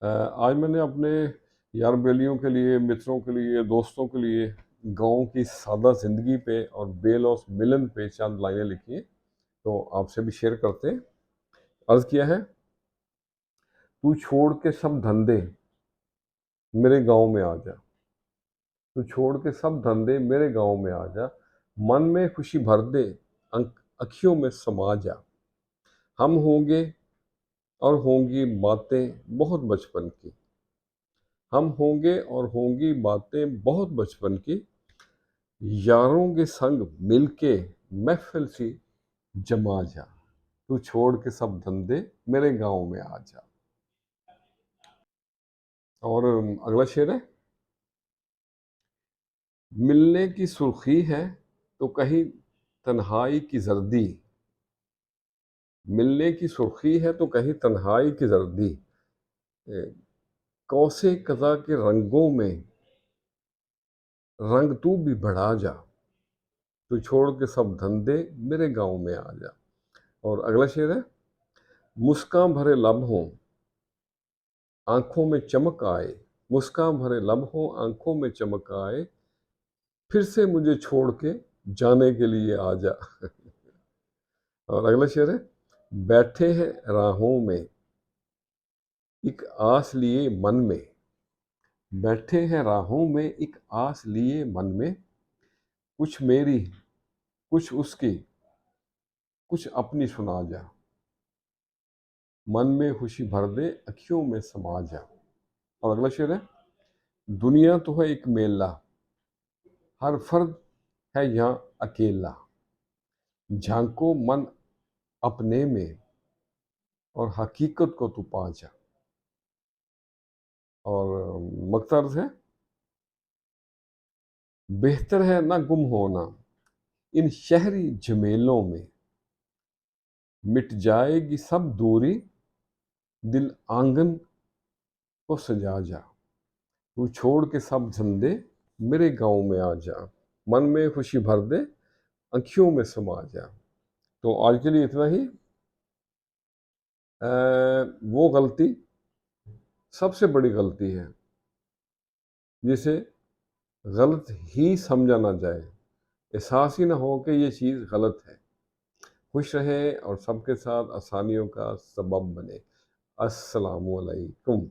आज मैंने अपने यार बेलियों के लिए, मित्रों के लिए, दोस्तों के लिए गाँव की सादा ज़िंदगी पे और बेलौस मिलन पे चंद लाइनें लिखी हैं, तो आपसे भी शेयर करते हैं। अर्ज़ किया है, तू छोड़ के सब धंधे मेरे गाँव में आ जा। तू छोड़ के सब धंधे मेरे गाँव में आ जा। मन में खुशी भर दे, अँखियों में समा जा। हम होंगे और होंगी बातें बहुत बचपन की। हम होंगे और होंगी बातें बहुत बचपन की। यारों के संग मिलके महफिल सी जमा जा। तू छोड़ के सब धंधे मेरे गांव में आ जा। और अगला शेर है, मिलने की सुर्खी है तो कहीं तन्हाई की जर्दी। मिलने की सुर्खी है तो कहीं तन्हाई की जर्दी। कौसे कज़ा के रंगों में रंग तू भी बढ़ा जा। तू छोड़ के सब धंधे मेरे गांव में आ जा। और अगला शेर है, मुस्कान भरे लब हों आंखों में चमक आए। मुस्कान भरे लब हों आंखों में चमक आए। फिर से मुझे छोड़ के जाने के लिए आ जा। और अगला शेर है, बैठे हैं राहों में एक आस लिए मन में। बैठे हैं राहों में एक आस लिए मन में। कुछ मेरी कुछ उसकी कुछ अपनी सुना जा। मन में खुशी भर दे अखियों में समा जा। और अगला शेर है, दुनिया तो है एक मेला हर फर्द है यहाँ अकेला। झांको मन अपने में और हकीकत को तू पा जा। और मकसद है, बेहतर है ना गुम होना इन शहरी झमेलों में। मिट जाएगी सब दूरी दिल आंगन को सजा जा। तू छोड़ के सब धंधे मेरे गांव में आ जा। मन में खुशी भर दे आंखियों में समा जा। तो आज के लिए इतना ही। वो गलती सबसे बड़ी गलती है जिसे गलत ही समझा ना जाए, एहसास ही ना हो कि ये चीज़ गलत है। खुश रहे और सबके साथ आसानियों का सबब बने। अस्सलामुअलैकुम।